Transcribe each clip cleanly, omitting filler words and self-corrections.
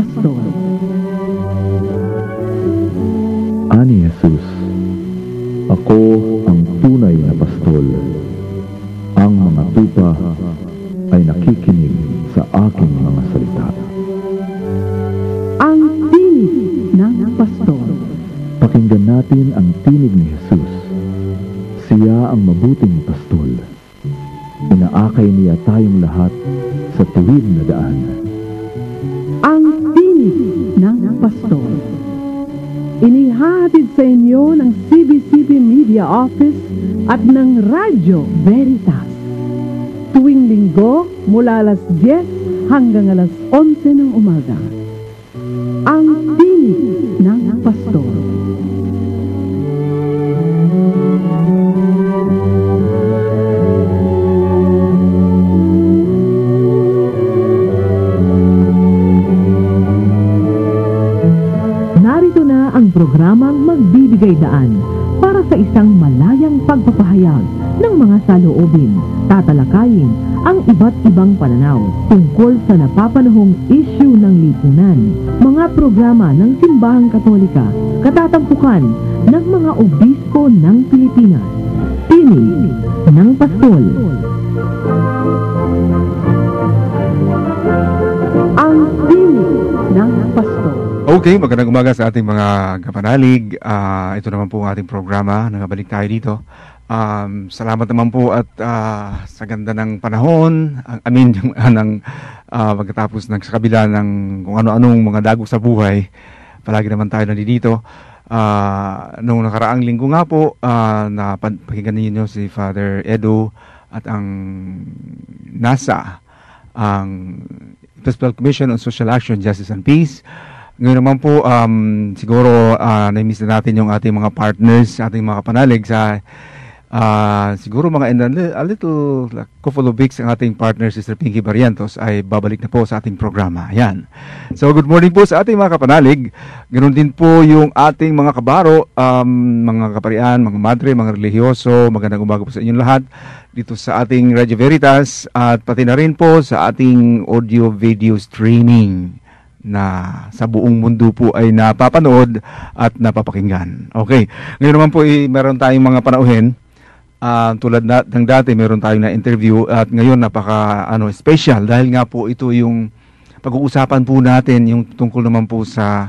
pastol. Ani Jesus, ako ang tunay na pastol. Ang mga tupa ay nakikinig sa aking mga salita. Ang tinig ng pastol. Pakinggan natin ang tinig ni Jesus. Siya ang mabuting pastol. Inaakay niya tayong lahat sa tuwid na daan. Ang tinig ng pastol. Inihahatid sa inyo ng CBCP Media Office at ng Radyo Veritas. Tuwing linggo mula alas 10 hanggang alas 11 ng umaga. Ang tinig ng pastol. Narito na ang programang magbibigay daan para sa isang malayang pagpapahayag ng mga saloobin. Tatalakayin ang iba't ibang pananaw tungkol sa napapanahong issue ng lipunan, mga programa ng Simbahang Katolika, katatampukan ng mga obispo ng Pilipinas. Tinig ng Pastol. Ang tinig ng pastol. Okay, magandang umaga sa ating mga kapanalig. Ito naman po ang ating programa. Nakabalik tayo dito. Salamat naman po at sa ganda ng panahon, pagkatapos sa kabila ng kung ano-anong mga dagok sa buhay, palagi naman tayo nandito. Noong nakaraang linggo nga po, napakinggan ninyo si Father Edo at ang NASA, ang Episcopal Commission on Social Action, Justice and Peace. Ngayon naman po, siguro na-miss na natin yung ating mga partners, ating mga kapanalig sa siguro mga a little couple of weeks ang ating partner, Sister Pinky Barrientos, ay babalik na po sa ating programa. Ayan. So, good morning po sa ating mga kapanalig. Ganoon din po yung ating mga kabaro, mga kaparian, mga madre, mga religyoso. Magandang umaga po sa inyong lahat dito sa ating Radio Veritas at pati na rin po sa ating audio-video streaming na sa buong mundo po ay napapanood at napapakinggan. Okay. Ngayon naman po, meron tayong mga panauhin. Tulad ng dati, meron tayong na-interview at ngayon special dahil nga po ito yung pag-uusapan po natin yung tungkol naman po sa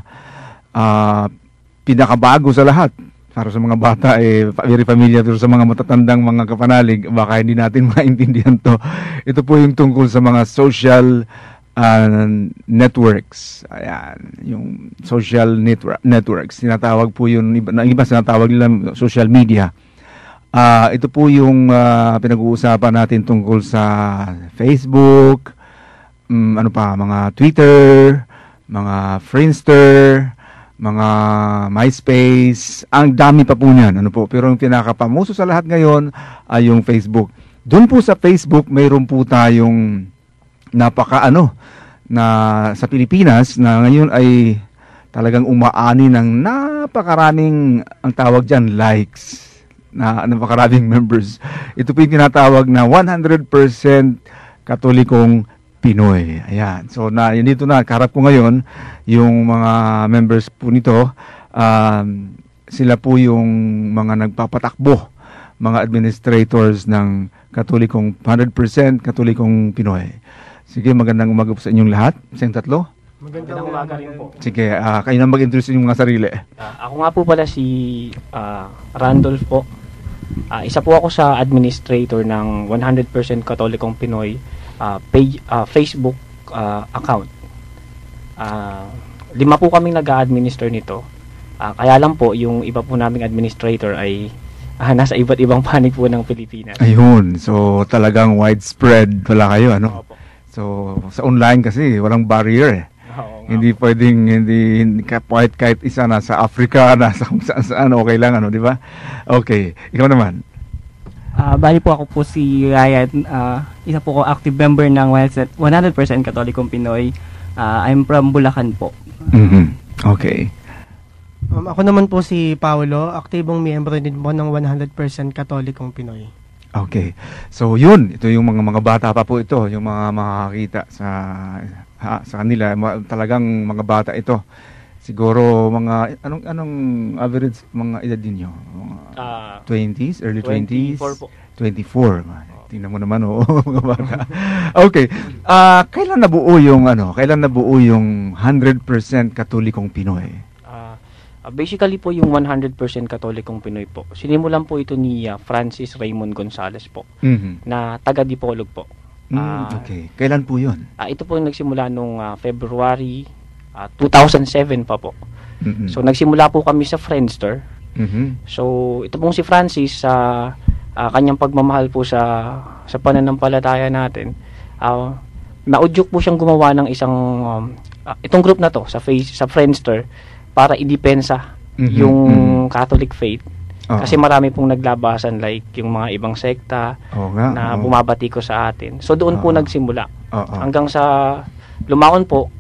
pinakabago sa lahat. Para sa mga bata, very familiar, pero sa mga matatandang mga kapanalig, baka hindi natin maintindihan to. Ito po yung tungkol sa mga social networks. Ayan, yung social networks. Tinatawag po yun, iba sinatawag nila social media. Ito po yung pinag-uusapan natin tungkol sa Facebook, mga Twitter, mga Friendster, mga MySpace, ang dami pa po niyan. Pero yung pinakapamuso sa lahat ngayon ay yung Facebook. Doon po sa Facebook, mayroon po tayong na sa Pilipinas na ngayon ay talagang umaani ng napakaraming, ang tawag dyan, likes, na napakaraming members. Ito po yung tinatawag na 100% Katolikong Pinoy. Ayan. So, dito na, karap ko ngayon, yung mga members po nito, sila po yung mga nagpapatakbo, mga administrators ng 100% Katolikong Pinoy. Sige, magandang umaga po sa inyong lahat. Isang tatlo. Magandang umaga rin po. Sige, kayo na mag-introduce yung mga sarili. Ako nga po pala si Randolph po. Isa po ako sa administrator ng 100% Katolikong Pinoy Facebook account. 5 po kaming nag-a-administer nito. Kaya lang po, yung iba po naming administrator ay nasa iba't ibang panig po ng Pilipinas. Ayun, so talagang widespread pala kayo, ano? Opo. So, sa online kasi, walang barrier eh. Hindi pwedeng, kahit isa nasa Africa, nasa kung saan, okay lang, di ba? Okay, ikaw naman. Bali po ako po si Ryan, isa po ko active member ng 100% Katolikong Pinoy. I'm from Bulacan po. Mm-hmm. Okay. Ako naman po si Paolo, aktibong miyembro din po ng 100% Katolikong Pinoy. Okay. So, ito yung mga bata pa po ito, yung mga makakakita sa sa kanila. Talagang mga bata ito. Siguro mga anong average mga edad niyo? Mga 20s, early 20s? 24 po. 24. Tingnan mo naman mga bata. Okay. Kailan nabuo yung 100% Katolikong Pinoy? Basically po yung 100% Katolikong Pinoy po. Sinimulan po ito ni Francis Raymond Gonzales po, na taga Dipolog po. Okay. Kailan po 'yun? Ito po yung nagsimula nung February 2007 pa po. So nagsimula po kami sa Friendster. So ito pong si Francis sa kanyang pagmamahal po sa pananampalataya natin, naudyok po siyang gumawa ng isang itong group na to sa Friendster para idepensa yung Catholic faith. Kasi marami pong naglabasan like yung mga ibang sekta na bumabati ko sa atin. So doon po nagsimula. Hanggang sa lumaon po,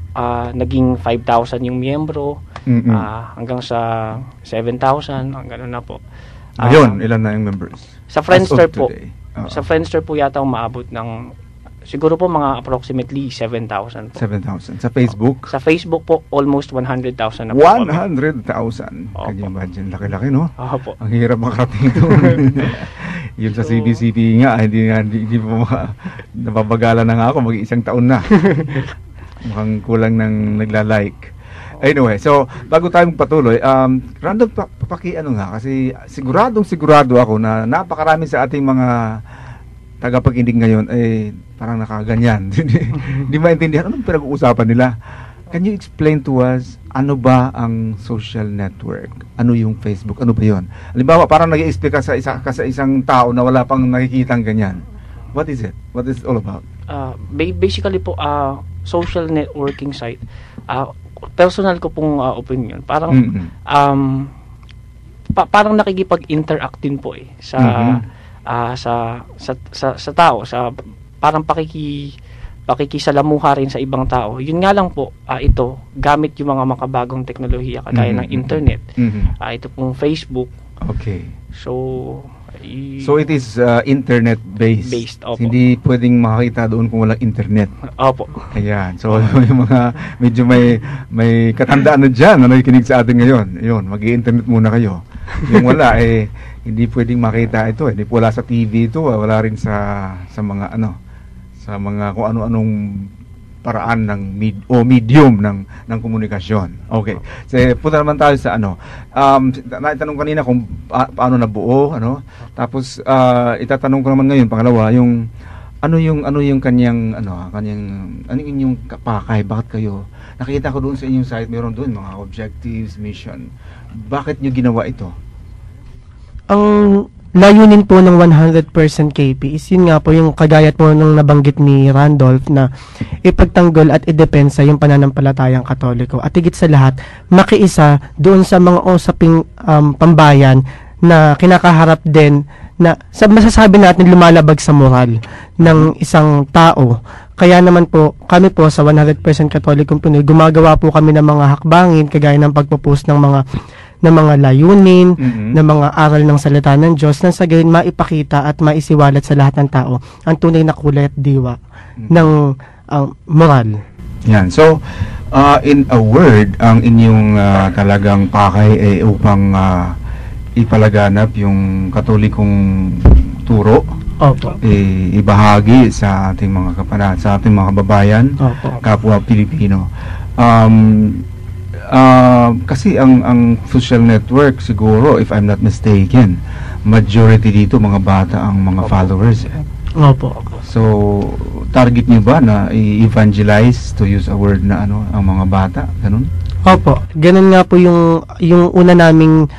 naging 5,000 yung miyembro, hanggang sa 7,000, hanggang na po. Ngayon, ilan na yung members? Sa Friendster po, sa Friendster po yata umaabot ng siguro po mga approximately 7,000 po. 7,000. Sa Facebook? Sa Facebook po, almost 100,000 na po. 100,000? Can you imagine? Laki-laki, no? Opo. Ang hirap makarating doon. Yung sa CBCP nga, hindi po nababagalan na nga ako, mag-isang taon na. Mukhang kulang ng nagla-like. Anyway, so bago tayo magpatuloy, Randolph, kasi sigurado ako na napakarami sa ating mga tagapag-indig ngayon parang nakaganyan. Hindi maintindihan anong pinag-uusapan nila. Can you explain to us ano ba ang social network? Ano yung Facebook? Ano ba 'yon? Halimbawa, parang nag-i-explain ka sa isang tao na wala pang nakikitang ganyan. What is it? What is it all about? Basically po, social networking site. Personal ko pong opinion. Parang parang nakikipag-interact din po sa tao, parang pakikisalamuha rin sa ibang tao. Yun nga lang po, ito gamit yung mga makabagong teknolohiya kagaya ng internet. Ito pong Facebook. Okay. So it is internet-based. Opo. Hindi pwedeng makakita doon kung walang internet. Opo. Ayan. So, yung mga medyo may katandaan na dyan na nakikinig sa atin ngayon. Ayun, mag-i-internet muna kayo. Yung wala, hindi pwedeng makita ito. Hindi wala sa TV ito. Wala rin sa mga sa mga kung ano-anong paraan ng medium ng komunikasyon. Okay. So, punta naman tayo sa naitanong kanina kung paano nabuo, Tapos itatanong ko naman ngayon pangalawa, yung kanyang yung pakay, bakit kayo? Nakita ko doon sa inyong site, meron doon mga objectives, mission. Bakit niyo ginawa ito? Ang layunin po ng 100% KP is yun nga po yung kagaya po nung nabanggit ni Randolph na ipagtanggol at idepensa yung pananampalatayang Katoliko at higit sa lahat makiisa doon sa mga usaping pambayan na kinakaharap din na masasabi natin lumalabag sa moral ng isang tao. Kaya naman po kami po sa 100% Katolikong Pinoy gumagawa po kami ng mga hakbangin kagaya ng pagpo-post ng mga layunin, ng mga aral ng salita ng Diyos, nang sa gayon maipakita at maisiwalat sa lahat ng tao ang tunay na kulay at diwa ng moral. Yan. So, in a word, ang inyong talagang pakay ay upang ipalaganap yung katolikong turo, ibahagi sa ating mga sa ating mga kababayan, kapwa Pilipino. Kasi ang social network siguro, if I'm not mistaken, majority dito mga bata ang mga followers. Opo. So, target niyo ba na i-evangelize, to use a word na ang mga bata? Ganun? Opo. Ganun nga po yung una naming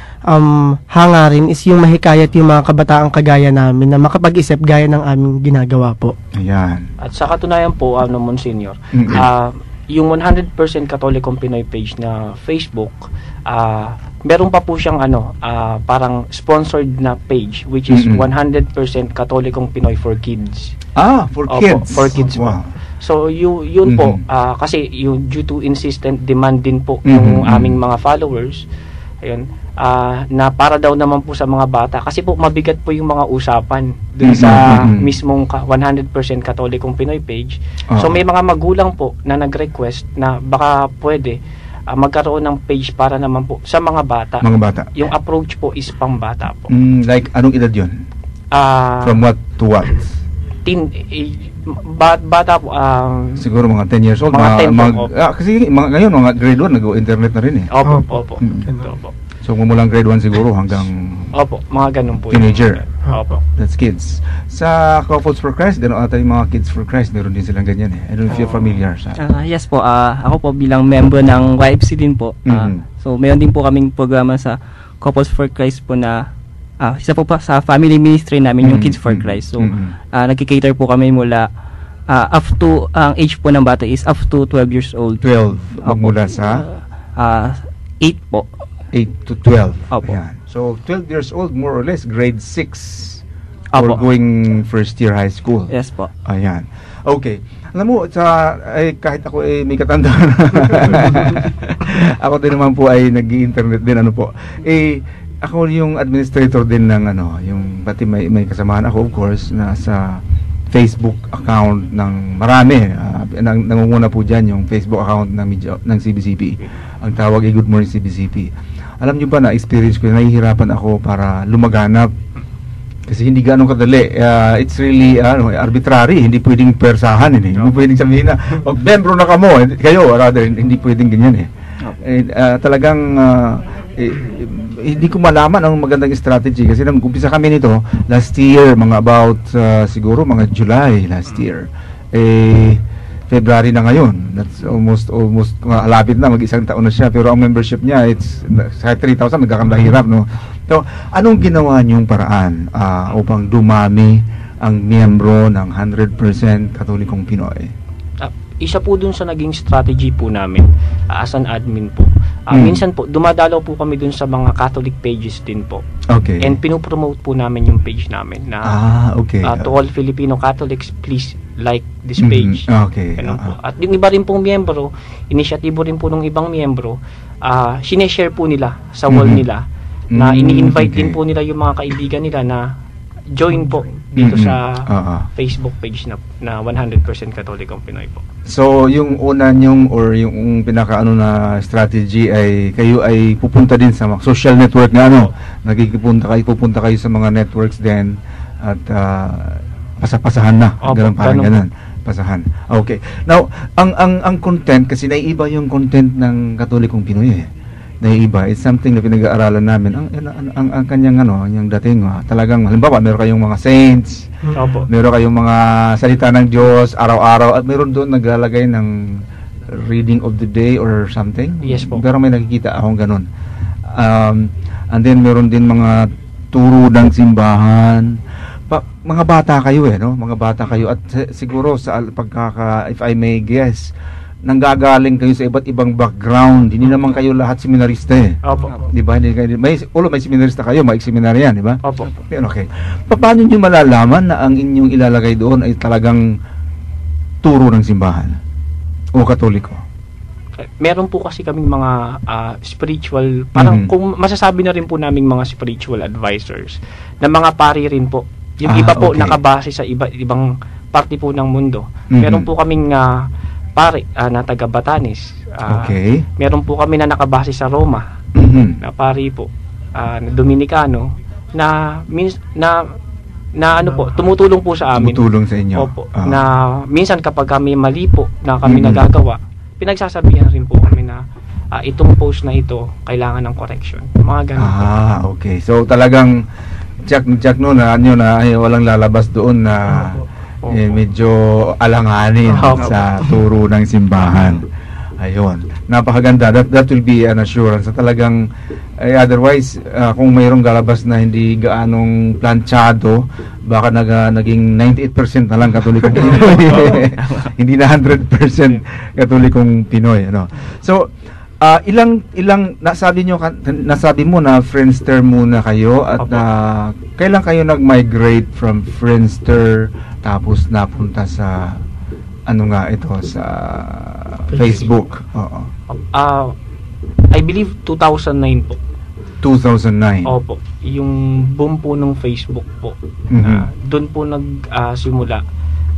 hangarin is yung mahikayat yung mga kabataang kagaya namin na makapag-isip gaya ng aming ginagawa po. Ayan. At sa katunayan po, Monsignor, yung 100% Katolikong Pinoy page na Facebook, meron pa po siyang parang sponsored na page which is 100% Katolikong Pinoy for Kids. For kids? For kids po. So yun po, kasi yung due to insistent demand din po ng aming mga followers, Ayun, na para daw naman po sa mga bata kasi po mabigat po yung mga usapan dun sa mismong 100% Katolikong Pinoy page. So may mga magulang po na nag-request na baka pwede magkaroon ng page para naman po sa mga bata. Mga bata. Yung approach po is pang bata po. Like anong edad yun? From what to what? Bata po, siguro mga 10 years old. Mga 10 po, kasi ngayon, mga grade 1, nag-internet na rin eh. Opo. So, mulang grade 1 siguro hanggang mga ganun po. Teenager. Opo. That's kids. Sa Couples for Christ, gano'n ata yung mga Kids for Christ, meron din silang ganyan eh. I don't know if you're familiar sa... Yes po, ako po bilang member ng YFC din po. So, meron din po kaming programa sa Couples for Christ po na isa po pa sa family ministry namin yung Kids for Christ. So, nagki-cater po kami mula up to, ang age po ng bata is up to 12 years old. 12. Magmula sa? 8 po. 8 to 12. Opo. Ayan. So, 12 years old, more or less, grade 6. Opo. Or going first year high school. Yes po. Ayan. Okay. Alam mo, kahit ako may katandaan. Ako din naman po ay nag-i-internet din, ako yung administrator din ng yung pati may kasamahan ako, of course, na sa Facebook account ng marami. Nangunguna po diyan yung Facebook account ng CBCP. Ang tawag ay Good Morning CBCP. Alam niyo ba na experience ko, nahihirapan ako para lumaganap. Kasi hindi ganun kadali. It's really arbitrary, hindi pwedeng persahan hindi pwedeng sabihin na membro na kayo, rather hindi pwedeng ganyan talagang hindi ko malaman ang magandang strategy kasi nag-umpisa kami nito last year, mga about siguro mga July last year. February na ngayon. That's almost malapit na, mag-isang taon na siya, pero ang membership niya it's sa 3,000 nagkakamahirap, no. So, anong ginawa niyong paraan upang dumami ang miyembro ng 100% Katolikong Pinoy? Isa po dun sa naging strategy po namin as an admin po. Minsan po, dumadalaw po kami dun sa mga Catholic pages din po. Okay. And pinopromote po namin yung page namin na okay. To all Filipino Catholics, please like this page. Okay. Po. At yung iba rin pong miyembro, inisyatibo rin po ng ibang miyembro, sineshare po nila sa wall nila na ini-invite din po nila yung mga kaibigan nila na join po dito sa Facebook page na 100% Katolikong Pinoy po. So, yung una nyong or yung pinaka na strategy ay kayo ay pupunta din sa social network na pupunta kayo sa mga networks din at pasahan na. Ganun. Pasahan. Okay. Now, ang content kasi naiiba yung content ng Katolikong Pinoy naiiba. It's something na pinag-aaralan namin. Ang kanyang yung dating talagang halimbawa meron kayong mga saints. Meron kayong mga salita ng Diyos araw-araw at meron doon naglalagay ng reading of the day or something. Yes po. Pero may nakikita akong ganun. And then meron din mga turo ng simbahan. Mga bata kayo no? Mga bata kayo at siguro sa if I may guess, nanggagaling kayo sa iba't ibang background. Hindi naman kayo lahat seminarista Di ba? May seminarista kayo, may seminaryan, di ba? Opo. Okay. Paano nyo malalaman na ang inyong ilalagay doon ay talagang turo ng simbahan o Katoliko? Meron po kasi kaming mga spiritual, parang kung masasabi na rin po naming mga spiritual advisors na mga pari rin po. Yung iba po nakabase sa ibang parte po ng mundo. Meron po kaming pare na taga Batanes. Meron po kami na nakabase sa Roma. Na pari po na Dominicano na tumutulong po sa amin. Tumutulong sa inyo. Opo. Na minsan kapag kami mali po na kami nagagawa, pinagsasabihan rin po kami na itong post na ito kailangan ng correction. Mga ganun. Okay. So talagang check no na walang lalabas doon na medyo alanganin sa turo ng simbahan. Ayun. Napakaganda. That will be an assurance. Talagang otherwise kung mayroong galabas na hindi gaanong planchado, baka naging 98% na lang Katolikong Pinoy. Hindi na 100% Katolikong Pinoy, So, ilang nasabi mo na Friendster muna kayo at kailan kayo nag-migrate from Friendster tapos napunta sa sa Facebook? I believe 2009 po. 2009. Opo, yung boom po ng Facebook po. Doon po nagsimula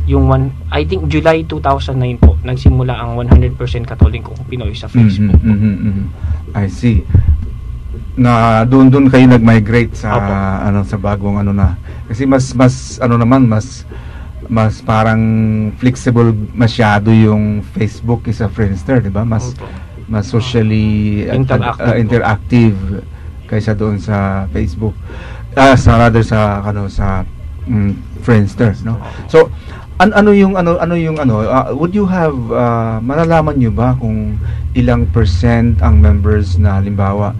yung I think July 2009 po nagsimula ang 100% Katolikong Pinoy sa Facebook. I see. Na doon kayo nag-migrate sa sa bagong na. Kasi mas parang flexible masyado yung Facebook kaysa Friendster, 'di ba? Mas socially interactive kaysa doon sa Facebook. Sa Friendster, no? So would you have malalaman niyo ba kung ilang percent ang members na halimbawa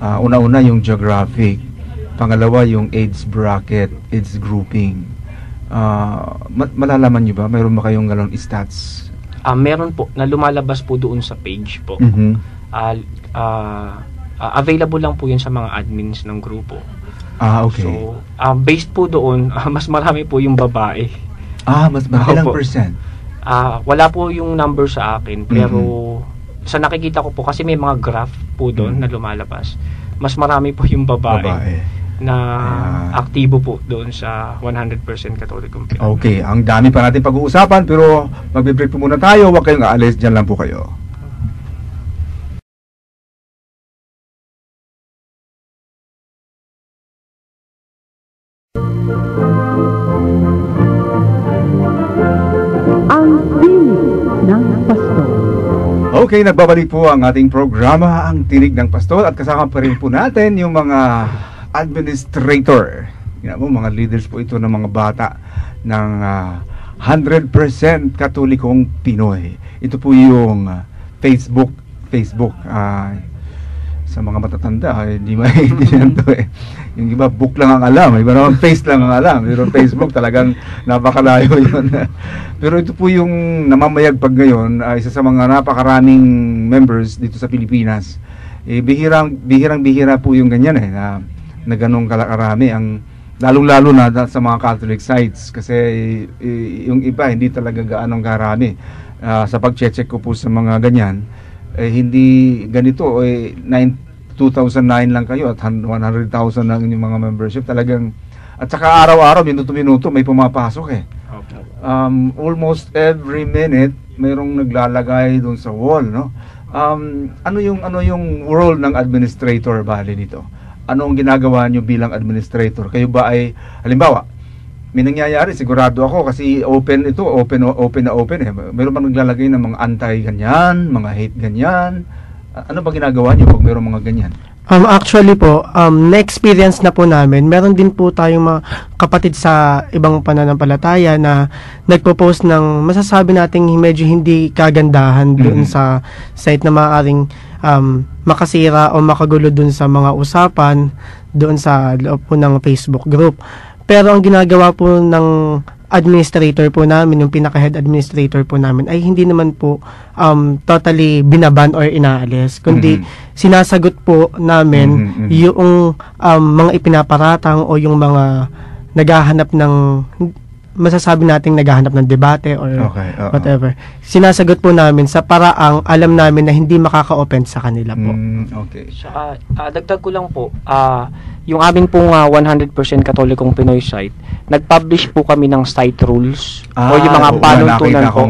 una-una yung geographic, pangalawa yung age bracket, age grouping. Malalaman niyo ba? Mayroon ba kayong galon stats? Meron po na lumalabas po doon sa page po. Available lang po yun sa mga admins ng grupo. Okay. So, based po doon, mas marami po yung babae. Mas ilang percent? Wala po yung number sa akin, pero sa nakikita ko po, kasi may mga graph po doon na lumalabas, mas marami po yung babae. Na aktibo po doon sa 100% Katolikong Pinoy. Okay, ang dami pa natin pag-uusapan, pero magbe-break po muna tayo. Huwag kayong aalis, dyan lang po kayo. Okay, nagbabalik po ang ating programa, ang Tinig ng Pastor, at kasama pa rin po natin yung mga administrator. Mga leaders po ito ng mga bata ng 100% Katolikong Pinoy. Ito po yung Facebook. Sa mga matatanda, hindi yan to eh. Yung iba, book lang ang alam. Iba naman, face lang ang alam. Pero Facebook talagang napakalayo yun. Pero ito po yung namamayagpag ngayon, isa sa mga napakaraming members dito sa Pilipinas. Bihirang-bihira po yung ganyan na ganong karami. Lalong-lalo na sa mga Catholic sites. Kasi yung iba, hindi talaga gaanong karami. Sa pag-check ko po sa mga ganyan, hindi ganito 2009 lang kayo at 100,000 lang yung mga membership talagang, at saka araw-araw minuto-minuto may pumapasok almost every minute mayroong naglalagay doon sa wall, no? Ano yung role ng administrator bali nito? Ano ang ginagawa niyo bilang administrator? Kayo ba ay halimbawa may nangyayari, sigurado ako kasi open na open Meron bang naglalagay ng mga anti-ganyan, mga hate ganyan? Ano ba ginagawa niyo pag meron mga ganyan? Actually po, na-experience na po namin. Meron din po tayong mga kapatid sa ibang pananampalataya na nagpo-post ng masasabi nating medyo hindi kagandahan doon sa site na maaaring makasira o makagulo doon sa mga usapan doon sa loob po ng Facebook group. Pero ang ginagawa po ng administrator po namin, yung pinaka-head administrator po namin, ay hindi naman po totally binaban or inaalis, kundi sinasagot po namin yung mga ipinaparatang o yung mga naghahanap ng masasabi nating naghahanap ng debate or whatever. Sinasagot po namin sa paraang alam namin na hindi makaka-open sa kanila po. Okay. Saka, dagdag ko lang po, yung amin pong 100% Katolikong Pinoy site, nag-publish po kami ng site rules o yung mga panuntunan po.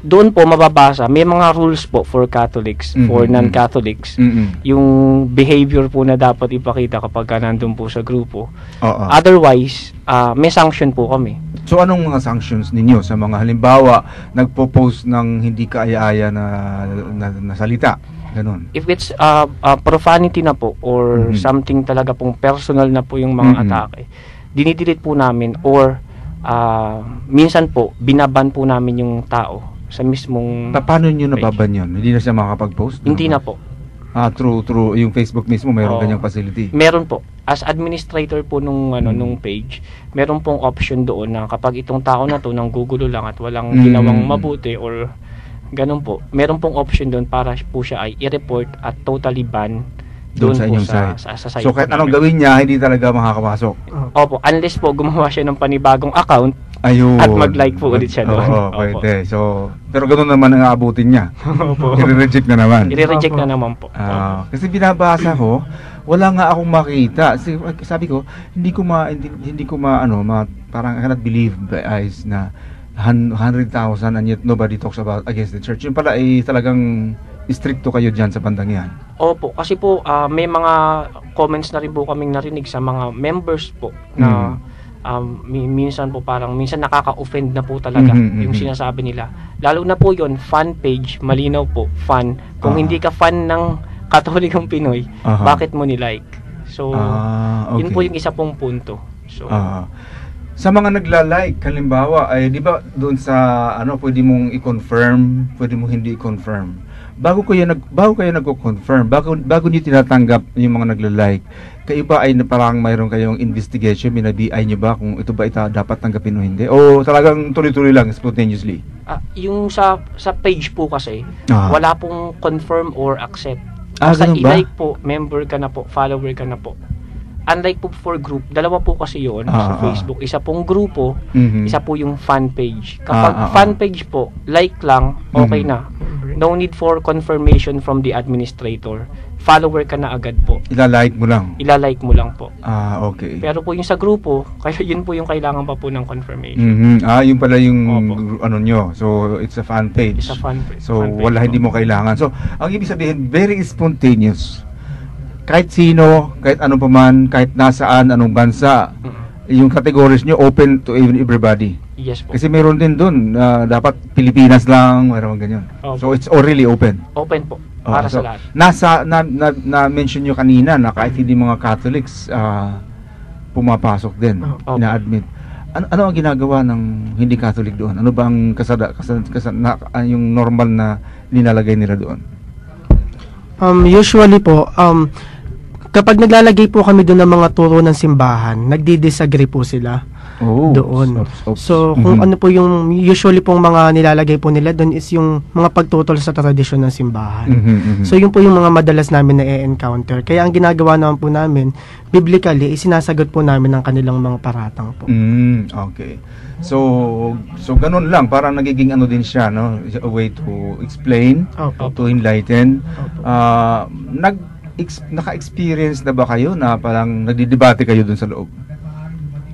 Doon po mababasa, may mga rules po for Catholics, for non-Catholics, yung behavior po na dapat ipakita kapag nandun po sa grupo. Otherwise, may sanction po kami. So anong mga sanctions ninyo sa mga halimbawa nagpo-post ng hindi kaaya-aya na salita? Ganun. If it's profanity na po or something talaga pong personal na po yung mga atake, dinidelete po namin or minsan po binaban po namin yung tao sa mismong paano nyo nababan yun? Hindi na siya makakapag-post? Hindi na po. True. Yung Facebook mismo mayroon ganyang facility? Meron po. As administrator po nung page, meron pong option doon na kapag itong tao na to nanggugulo lang at walang ginawang mabuti or ganun po, meron pong option doon para po siya ay i-report at totally ban doon sa inyong site. So kahit anong gawin niya, hindi talaga makakapasok? Opo, unless po gumawa siya ng panibagong account at mag-like po ulit siya doon. Pwede. So, pero ganoon naman ang aabutin niya. I-reject na naman. I-reject na naman po. Kasi binabasa ko, wala nga akong makita. Sabi ko, hindi ko parang I cannot believe by eyes na 100,000 and yet nobody talks about against the church. Yung pala ay talagang stricto kayo dyan sa bandang yan. Opo, kasi po may mga comments na rin po kaming narinig sa mga members po na minsan nakaka-offend na po talaga yung sinasabi nila. Lalo na po yon fan page, malinaw po, fan. Kung hindi ka fan ng Katolikong Pinoy, bakit mo ni-like? So, okay. Yun po yung isa pong punto. So, sa mga nagla-like, halimbawa, ay di ba doon sa pwede mong i-confirm, pwede mong hindi i-confirm. Bago kayo nagko-confirm, bago niyo tinatanggap yung mga nagla-like, kayo ba ay parang mayroon kayong investigation, minabi-ay niyo ba kung ito ba dapat tanggapin o hindi? O talagang tuloy-tuloy lang, spontaneously? Yung sa page po kasi, wala pong confirm or accept. Basta i-like po, member ka na po, follower ka na po. Unlike po for group, dalawa po kasi yun sa Facebook. Isa pong grupo, isa po yung fan page. Kapag fan page po, like lang, okay na. No need for confirmation from the administrator. Follower ka na agad po. Ilalike mo lang? Ilalike mo lang po. Okay. Pero po yung sa grupo, kaya yun po yung kailangan pa po ng confirmation. Yun pala yung nyo. So, it's a fan page. It's a fan page. So, hindi mo kailangan. So, ang ibig sabihin, very spontaneous. Kahit sino, kahit ano pa man, kahit nasaan, anong bansa, yung categories nyo open to everybody. Yes po. Kasi meron din dun, dapat Pilipinas lang, mayroon ganyan. So it's really open. Open po, para sa lahat. Na-mention nyo kanina na kahit hindi mga Catholics, pumapasok din, ina-admit. Ano ang ginagawa ng hindi Catholic doon? Ano ba ang yung normal na nilalagay nila doon? Usually po, kapag naglalagay po kami doon ng mga turo ng simbahan, nagdi-disagree po sila doon. So, kung ano po yung usually pong mga nilalagay po nila doon is yung mga pagtutol sa tradisyon ng simbahan. So, yun po yung mga madalas namin na e-encounter. Kaya ang ginagawa naman po namin, biblically, isinasagot po namin ang kanilang mga paratang po. Okay. So ganun lang, parang nagiging din siya, no? A way to explain, to enlighten. Naka-experience na ba kayo na parang nagdidebate kayo dun sa loob?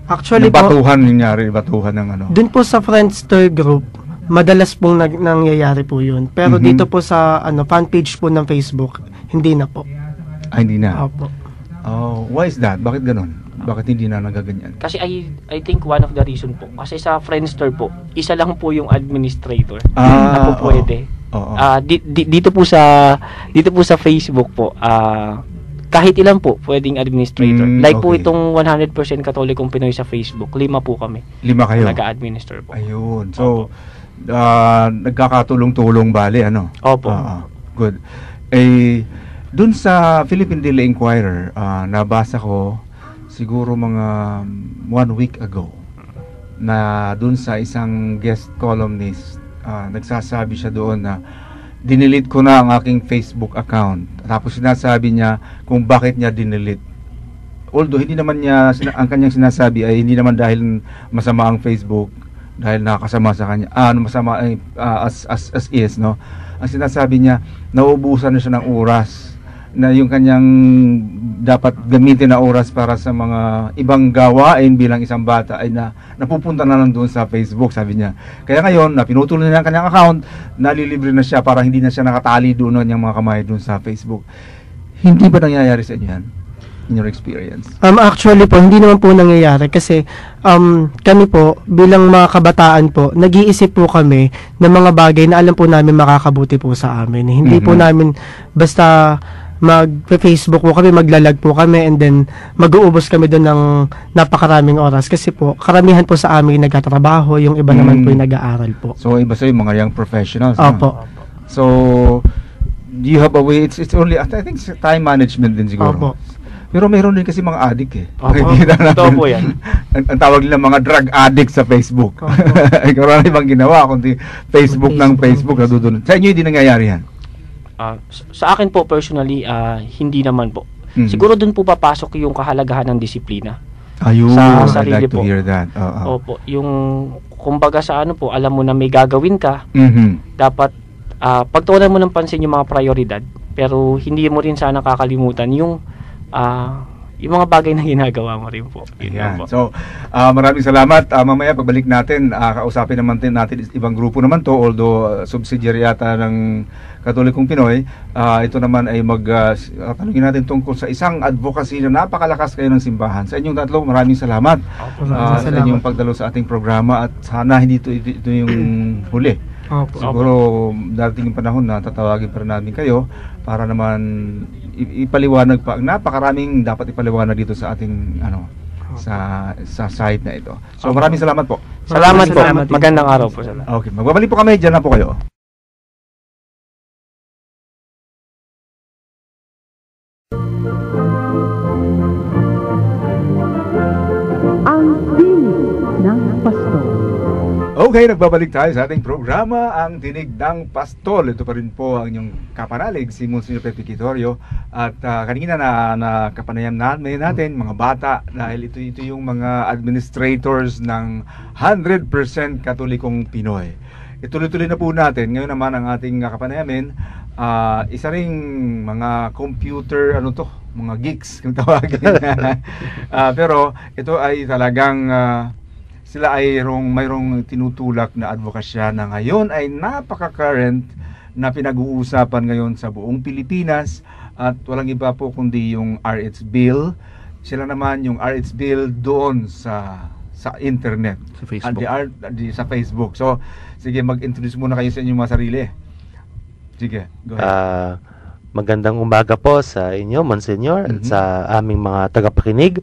Actually batuhan ng dun po sa Friendster group, madalas pong nangyayari po yun. Pero dito po sa fan page po ng Facebook, hindi na po. Hindi na? Opo. Why is that? Bakit ganun? Bakit hindi na nagaganyan? Kasi I think one of the reason po, kasi sa Friendster po, isa lang po yung administrator na po pwede. Dito po sa Facebook po, kahit ilan po pwedeng administrator. Po itong 100% Katolikong Pinoy sa Facebook, 5 po kami. 5 kayo? Nag-administer po. Ayun. So, nagkakatulong-tulong bali, ano? Opo. Good. Dun sa Philippine Daily Inquirer, nabasa ko siguro mga 1 week ago na dun sa isang guest columnist, nagsasabi siya doon na dinelete ko na ang aking Facebook account. Tapos sinasabi niya kung bakit niya dinelete. Although hindi naman niya ang kanyang sinasabi ay hindi naman dahil masama ang Facebook, dahil nakakasama sa kanya. Masama as is, no. Ang sinasabi niya, nauubusan na siya ng oras na yung kanyang dapat gamitin na oras para sa mga ibang gawain bilang isang bata ay napupunta na lang doon sa Facebook, sabi niya. Kaya ngayon, pinutol na ang kanyang account, nalilibre na siya para hindi na siya nakatali doon yung mga kamay doon sa Facebook. Hindi ba nangyayari sa inyo yan? In your experience? Actually po, hindi naman po nangyayari kasi kami po, bilang mga kabataan po, nag-iisip po kami ng mga bagay na alam po namin makakabuti po sa amin. Hindi po namin basta mag-Facebook po kami, maglalag po kami, and then mag-uubos kami doon ng napakaraming oras. Kasi po, karamihan po sa amin nagtatrabaho, yung iba naman po yung nag-aaral po. So, iba sa yung mga young professionals. Opo. So, do you have a way, it's only, I think time management din siguro. Opo. Pero mayroon din kasi mga addict eh. Totoo po yan. ang tawag nila mga drug addict sa Facebook. Ikaw ibang ginawa, kundi Facebook ng Facebook na doon. Sa inyo hindi nangyayari yan? Sa akin po personally, hindi naman po. Siguro doon po papasok yung kahalagahan ng disiplina. Ayun, sa sarili I'd like to po. hear that. Opo, yung kumbaga sa ano po, alam mo na may gagawin ka, dapat pagtuunan mo ng pansin yung mga prioridad, pero hindi mo rin sana kakalimutan yung yung mga bagay na ginagawa mo rin po. Yun lang Ayan. po. So, maraming salamat. Mamaya pagbalik natin, kausapin naman natin ibang grupo naman to, although subsidiary yata ng Katolikong Pinoy. Ito naman ay tanungin natin tungkol sa isang advocacy na napakalakas kayo ng simbahan. Sa inyong tatlo, maraming salamat sa inyong pagdalo sa ating programa, at sana hindi ito yung huli. Siguro darating yung panahon na tatawagin pa rin namin kayo para naman ipaliwanag pa. Napakaraming dapat ipaliwanag dito sa ating sa site na ito. So maraming salamat po. Salamat po. Magandang araw po. Okay, magbabalik po kami. Diyan na po kayo. Ang tinig ng pastor. Okay, nagbabalik tayo sa ating programa, Ang Tinig ng Pastol. Ito pa rin po ang inyong kapanalig, si Monsignor Pepe Quitorio. At kanina na kapanayan natin, mga bata, dahil ito yung mga administrators ng 100% Katolikong Pinoy. Ituloy-tuloy na po natin. Ngayon naman ang ating kapanayamin, isa ring mga computer, mga geeks, kung tawagin. Pero ito ay talagang... sila ay mayroong tinutulak na advokasya na ngayon ay napaka-current na pinag-uusapan ngayon sa buong Pilipinas, at walang iba po kundi yung RH Bill. Sila naman yung RH Bill doon sa internet, sa Facebook. Sa Facebook. So, sige, mag-introduce muna kayo sa inyong mga sarili. Sige, go ahead. Magandang umaga po sa inyo, Monsignor, at sa aming mga tagapakinig.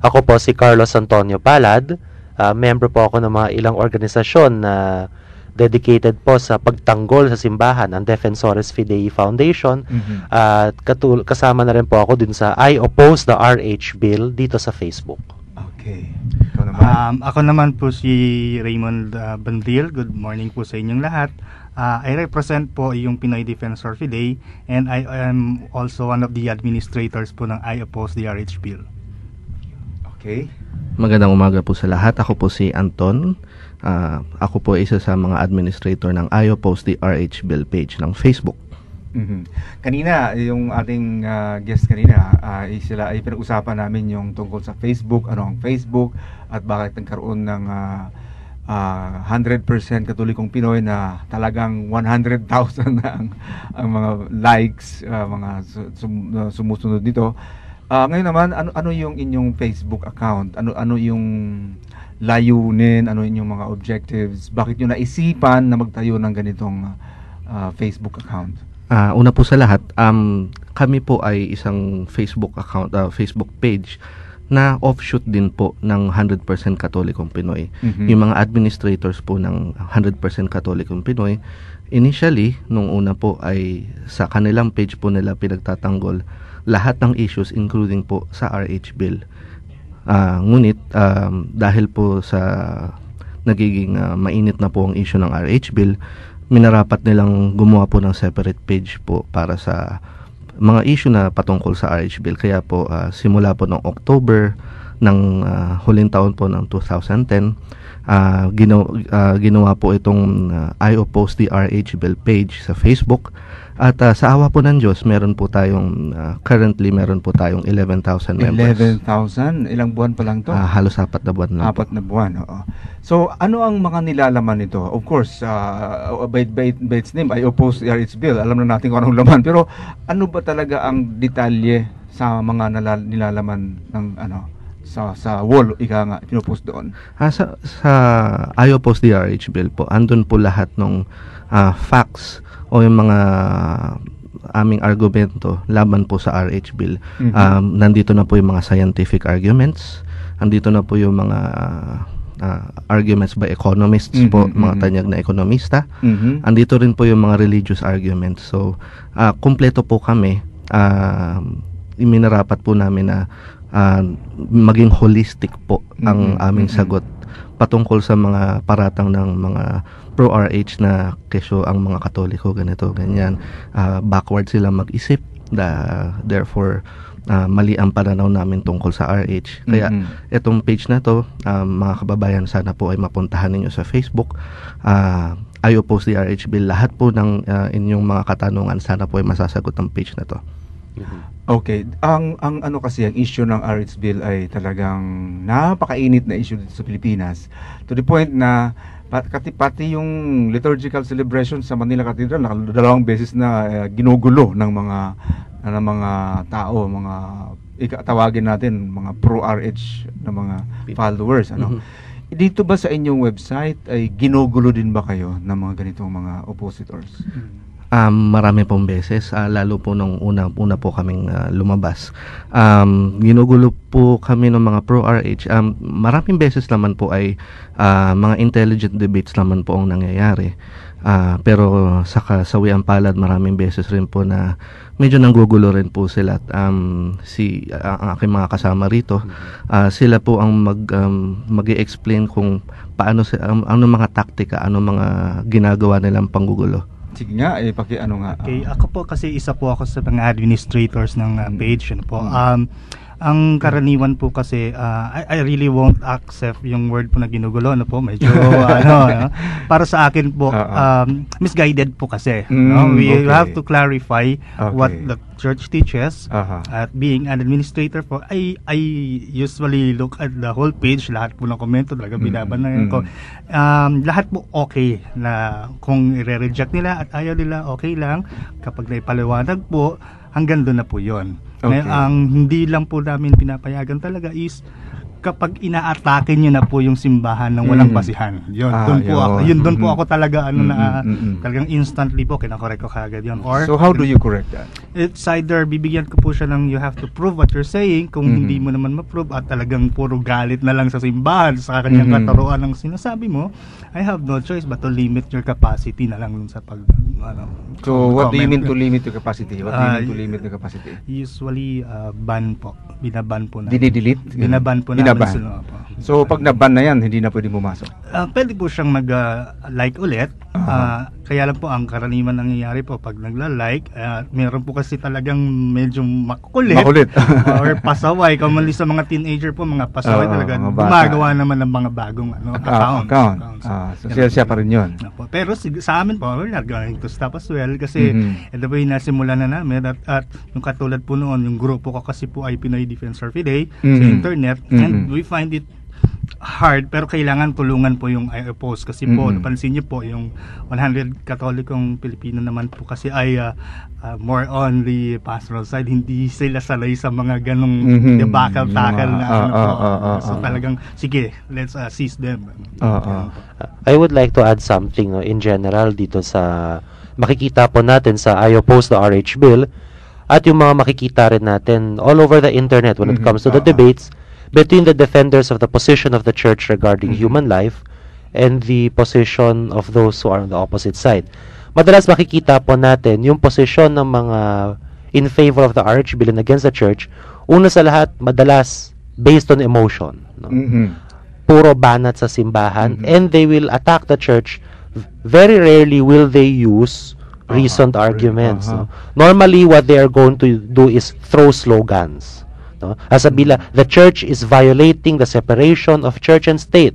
Ako po si Carlos Antonio Palad. Member po ako ng mga ilang organisasyon na dedicated po sa pagtanggol sa simbahan, ang Defensores Fidei Foundation. At kasama na rin po ako dun sa I Oppose the RH Bill dito sa Facebook. Okay. Ikaw naman. Ako naman po si Raymond Bandil. Good morning po sa inyong lahat. I represent po yung Pinoy Defensor Fidei, and I am also one of the administrators po ng I Oppose the RH Bill. Okay. Magandang umaga po sa lahat. Ako po si Anton. Ako po isa sa mga administrator ng I Oppose the RH Bill page ng Facebook. Kanina, yung ating guest kanina, sila ay pinag-usapan namin yung tungkol sa Facebook, ano ang Facebook, at bakit nagkaroon ng 100% Katolikong Pinoy na talagang 100,000 na ang mga likes, mga sumusunod nito. Ngayon naman, ano yung inyong Facebook account? Ano yung layunin? Ano yung mga objectives? Bakit nyo naisipan na magtayo ng ganitong Facebook account? Una po sa lahat, kami po ay isang Facebook account, Facebook page na offshoot din po ng 100% Katolikong Pinoy. Yung mga administrators po ng 100% Katolikong Pinoy, initially, nung una po ay sa kanilang page po nila pinagtatanggol lahat ng issues including po sa RH Bill. Ngunit dahil po sa nagiging mainit na po ang issue ng RH Bill, minarapat nilang gumawa po ng separate page po para sa mga issue na patungkol sa RH Bill. Kaya po simula po ng October ng huling taon po ng 2010, ginawa po itong I Oppose the RH Bill page sa Facebook. At sa awa po ng Diyos, meron po tayong currently meron po tayong 11,000 members. 11,000? Ilang buwan pa lang to? Halos 4 na buwan lang. 4 na buwan, oo. So, ano ang mga nilalaman nito? Of course, by its name, I oppose the RH Bill. Alam na natin kung anong laman. Pero ano ba talaga ang detalye sa mga nilalaman ng sa wall, ika nga, pinupost doon? Sa I Oppose the RH Bill po, andun po lahat ng facts o yung mga aming argumento laban po sa RH Bill. Nandito na po yung mga scientific arguments, nandito na po yung mga arguments by economists po, mga tanyag na ekonomista. Andito rin po yung mga religious arguments. So, kumpleto po kami. Iminarapat po namin na maging holistic po ang aming sagot patungkol sa mga paratang ng mga pro-RH na kesyo ang mga Katoliko, ganito, ganyan. Backward sila mag-isip. Therefore, mali ang pananaw namin tungkol sa RH. Kaya itong page na to, mga kababayan, sana po ay mapuntahan ninyo sa Facebook. I Oppose the RH Bill. Lahat po ng inyong mga katanungan, sana po ay masasagot ng page na to. Okay. Ang ano kasi, ang issue ng RH Bill ay talagang napakainit na issue dito sa Pilipinas. To the point na pati yung liturgical celebration sa Manila Cathedral, dalawang beses na ginugulo ng mga tao, mga tawagin natin, mga pro-RH na mga followers. Dito ba sa inyong website ay ginugulo din ba kayo ng mga ganitong mga oppositors? Marami pong beses, lalo po nung una po kaming lumabas. Ginugulo po kami ng mga pro-RH. Maraming beses naman po ay mga intelligent debates naman po ang nangyayari. Pero sa kasawian palad, maraming beses rin po na medyo nanggugulo rin po sila. At ang aking mga kasama rito, sila po ang mag-i-explain kung paano, ano mga taktika, ano mga ginagawa nilang panggugulo. Sige nga, paki-ano nga. Okay, ako po kasi isa po ako sa mga administrators ng page. Po. Ang karaniwan po kasi, I really won't accept yung word po na ginugulo. Po, medyo, para sa akin po, misguided po kasi. We have to clarify what the church teaches. At being an administrator po, I usually look at the whole page, lahat po ng komento, talaga binabanay ko. Lahat po okay na kung i-reject nila at ayaw nila, okay lang. Kapag naipaliwanag po, hanggang doon na po yun. Okay. Ang hindi lang po namin pinapayagan talaga is kapag inaatake niyo na po yung simbahan ng walang basihan. Yun, doon po ako talaga talagang instantly po kinakorek ko kagad yun. Or so how do you correct that? It's either bibigyan ko po siya ng you have to prove what you're saying. Kung hindi mo naman ma-prove at talagang puro galit na lang sa simbahan sa kanyang kataruan ng sinasabi mo, I have no choice but to limit your capacity na lang sa pag So what do you mean to limit your capacity? What do you mean to limit your capacity? Usually ban po. Binaban po na. Dinidelete? Binaban po na. So pag naban na yan, hindi na pwede pumasok? Pwede po siyang mag-like ulit. Kaya lang po ang karaniwan nangyayari po pag nagla-like, meron po kasi talagang medyo makulit. Or pasaway. Commonly sa mga teenager po, mga pasaway talaga. Gumagawa naman ng mga bagong account. So siya pa rin yun. Pero sa amin po, we're not going to stop as well kasi ito po yung nasimula na namin at yung katulad po noon, yung grupo ko kasi po ay Pinoy Defensor Fidei sa internet and we find it hard pero kailangan tulungan po yung I-oppose kasi po napansin niyo po yung 100 Katolikong Pilipino naman po kasi ay more on the pastoral side, hindi sila sanay sa mga ganong debakal-takal na so talagang sige, let's seize them. I would like to add something in general dito sa makikita po natin sa I-oppose the RH Bill at yung mga makikita rin natin all over the internet when it comes to the debates between the defenders of the position of the church regarding human life and the position of those who are on the opposite side. Madalas makikita po natin yung posisyon ng mga in favor of the RH Bill and against the church, una sa lahat, madalas based on emotion. Puro banat sa simbahan and they will attack the church. Very rarely will they use reasoned arguments. Normally, what they are going to do is throw slogans. Asabila, the church is violating the separation of church and state.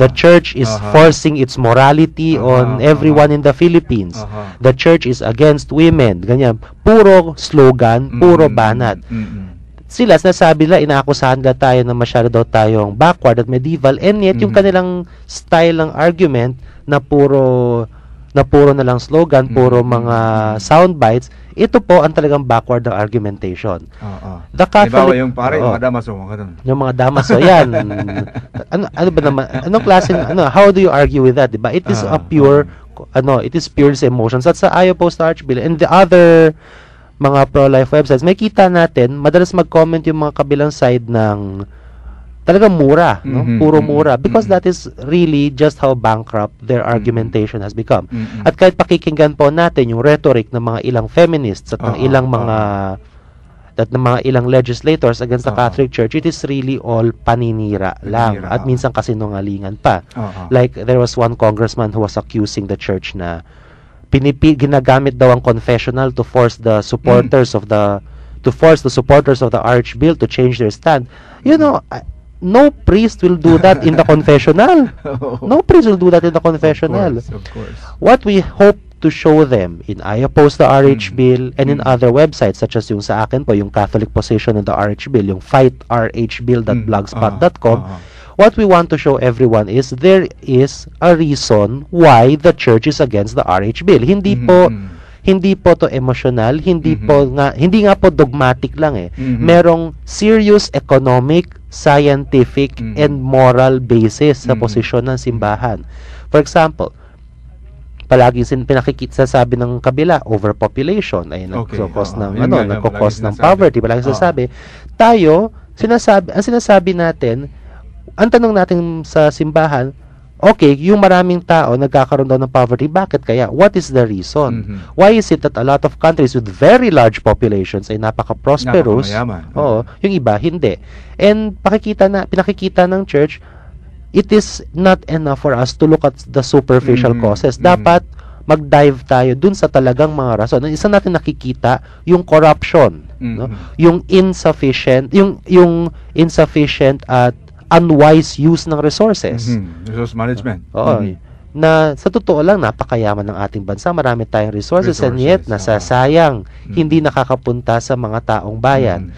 The church is forcing its morality on everyone in the Philippines. The church is against women. Ganyan. Puro slogan, puro banat. Sila, sinasabi nila, inaakusahan na tayo na masyado daw tayong backward at medieval, and yet yung kanilang style ng argument na puro na lang slogan, puro mga sound bites, ito po ang talagang backward ng argumentation. The Catholic, yung pare, yung mga damaso, yung mga damaso, yan. ano ba naman, anong klase, how do you argue with that, diba? It is a pure, it is pure emotions. At sa I-oppose the RH Bill and the other mga pro-life websites, may kita natin, madalas mag-comment yung mga kabilang side ng talagang mura, puro mura, because that is really just how bankrupt their argumentation has become. At kahit pakikinggan po natin yung rhetoric ng mga ilang feminists at ng ilang mga ilang legislators against the Catholic Church, it is really all paninira lang at minsan kasinungalingan pa. Like there was one congressman who was accusing the church na ginagamit daw ang confessional to force the supporters of the RH Bill to change their stand. You know, no priest will do that in the confessional. No priest will do that in the confessional. Of course. What we hope to show them in I Oppose the RH Bill and in other websites such as yung sa akin po, yung Catholic position on the RH Bill, yung fightrhbill.blogspot.com. What we want to show everyone is there is a reason why the church is against the RH Bill. Hindi po to emotional, hindi nga po dogmatic lang eh. Merong serious economic, scientific and moral basis sa posisyon ng simbahan. For example, palaging pinakikita sabi ng kabila, overpopulation ay nagkakos ng poverty. Palaging sasabi, ang sinasabi natin, ang tanong natin sa simbahan, okay, yung maraming tao nagkakaroon daw ng poverty, bakit kaya? What is the reason? Why is it that a lot of countries with very large populations ay napaka-prosperous? Oo, yung iba hindi. And pinakikita ng church, it is not enough for us to look at the superficial causes. Dapat mag-dive tayo dun sa talagang mga rason. Isa natin nakikita yung corruption, no? Yung insufficient at unwise use ng resources. Resource management. Oo. Na sa totoo lang, napakayaman ng ating bansa. Marami tayong resources and yet nasasayang. Hindi nakakapunta sa mga taong bayan.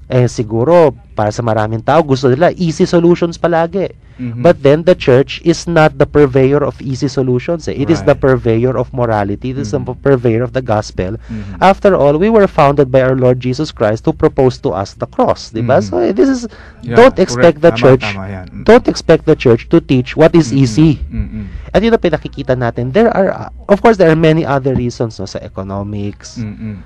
Eh siguro, para sa maraming tao, gusto nila easy solutions palagi. But then the church is not the purveyor of easy solutions. It is the purveyor of morality. It is the purveyor of the gospel. After all, we were founded by our Lord Jesus Christ who proposed to us the cross. Diba? So this is, don't expect the church to teach what is easy. At yun ang pinakikita natin. Of course, there are many other reasons, no, sa economics.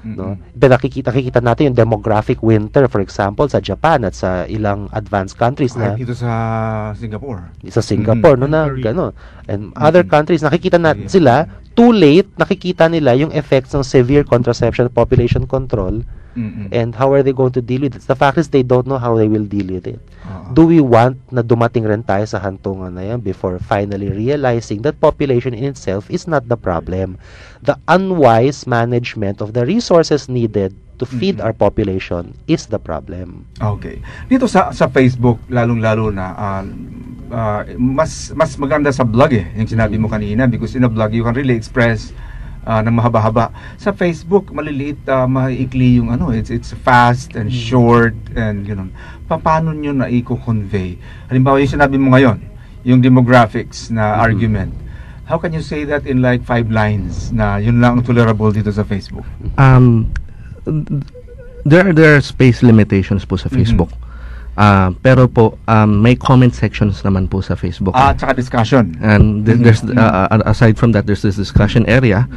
No? Nakikita natin yung demographic winter, for example, sa Japan at sa ilang advanced countries na dito sa Singapore, no, na gano'n. And other countries, nakikita natin sila, too late, nakikita nila yung effects ng severe contraception population control. And how are they going to deal with it? The fact is, they don't know how they will deal with it. Do we want na dumating rin tayo sa hantungan na yan before finally realizing that population in itself is not the problem? The unwise management of the resources needed to feed our population is the problem. Okay. Dito sa Facebook, lalong-lalo na, mas maganda sa blog yung sinabi mo kanina, because in a blog, you can really express ng mahaba-haba. Sa Facebook, maliliit, maikli yung it's fast and short and gano'n. Paano nyo na i-convey? Halimbawa, yung sinabi mo ngayon, yung demographics na argument. How can you say that in like 5 lines na yun lang ang tolerable dito sa Facebook? There are space limitations po sa Facebook. Pero po, may comment sections naman po sa Facebook. Tsaka discussion. And there's, aside from that, there's this discussion area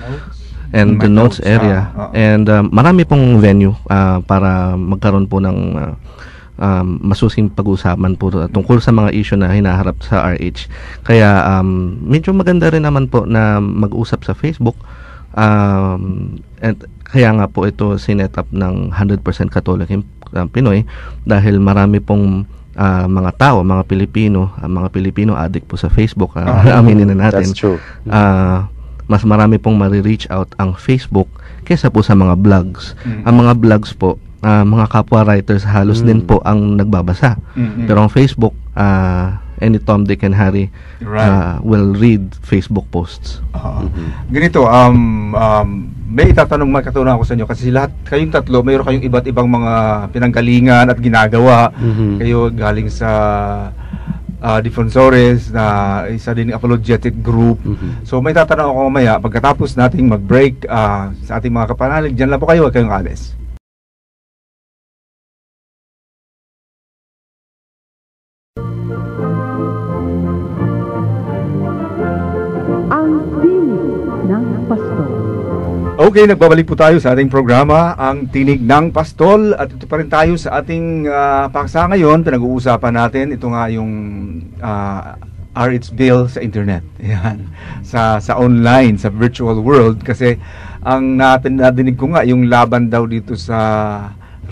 and the notes area. And marami pong venue para magkaroon po ng masusing pag-usapan po tungkol sa mga issue na hinaharap sa RH. Kaya medyo maganda rin naman po na mag-usap sa Facebook. And kaya nga po ito sinet up ng 100% Catholic Pinoy dahil marami pong mga tao, mga Pilipino addict po sa Facebook. Aminin na natin. That's true. Mas marami pong mari-reach out ang Facebook kaysa po sa mga blogs. Ang mga blogs po, mga kapwa writers halos din po ang nagbabasa. Pero ang Facebook, any Tom, Dick, and Harry will read Facebook posts. Ganito, may katunaw ako sa inyo kasi lahat kayong tatlo, mayroon kayong iba't ibang mga pinanggalingan at ginagawa. Kayo galing sa Defensores na isa din apologetic group. So may tatanong ako mamaya pagkatapos nating mag-break sa ating mga kapanalig. Diyan lang po kayo, huwag kayong alis. Okay, nagbabalik po tayo sa ating programa, ang Tinig ng Pastol. At ito pa rin tayo sa ating paksa ngayon. Pinag-uusapan natin, ito nga yung RH Bill sa internet. Yan. Sa online, sa virtual world. Kasi ang nadinig ko nga, yung laban daw dito sa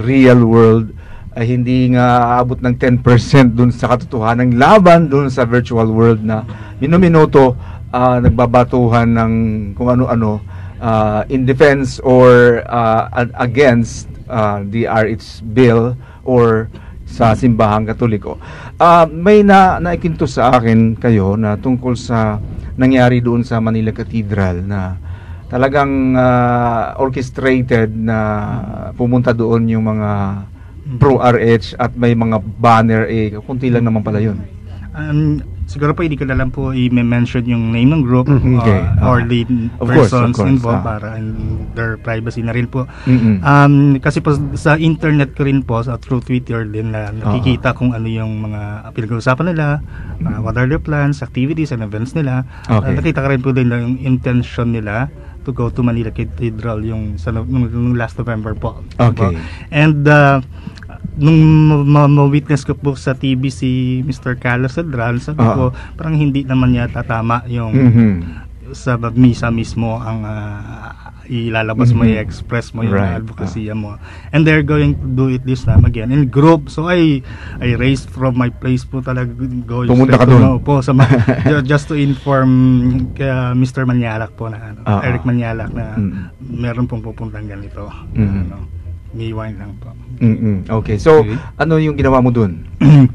real world ay hindi nga aabot ng 10% dun sa katotohanan ng laban dun sa virtual world na minuminuto nagbabatuhan ng kung ano-ano in defense or against the RH Bill or sa simbahang Katoliko. May naikinto sa akin kayo na tungkol sa nangyari doon sa Manila Cathedral na talagang orchestrated na pumunta doon yung mga pro-RH at may mga banner, kunti lang naman pala yun. Siguro po hindi ko na lang po i-mention yung name ng group or the Of persons course. involved para in their privacy na rin po. Kasi po sa internet ko rin po, through Twitter din na nakikita kung ano yung mga pinag-uusapan nila, what are their plans, activities and events nila. Nakita ka rin po din na yung intention nila to go to Manila Cathedral yung nung last November po. Okay. And nung ma-witness ko po sa TV si Mr. Carlos Cedral, sabi ko, parang hindi naman yata tama yung sa misa mismo ang ilalabas mo, i-express mo yung advocacy mo. And they're going to do it this time again in group. So I raced from my place po talaga, pumunta ka doon po sa just to inform Mr. Manyalak po na Eric Manyalak na meron pong pupuntang ganito. May wine lang po. Okay. So, ano yung ginawa mo dun?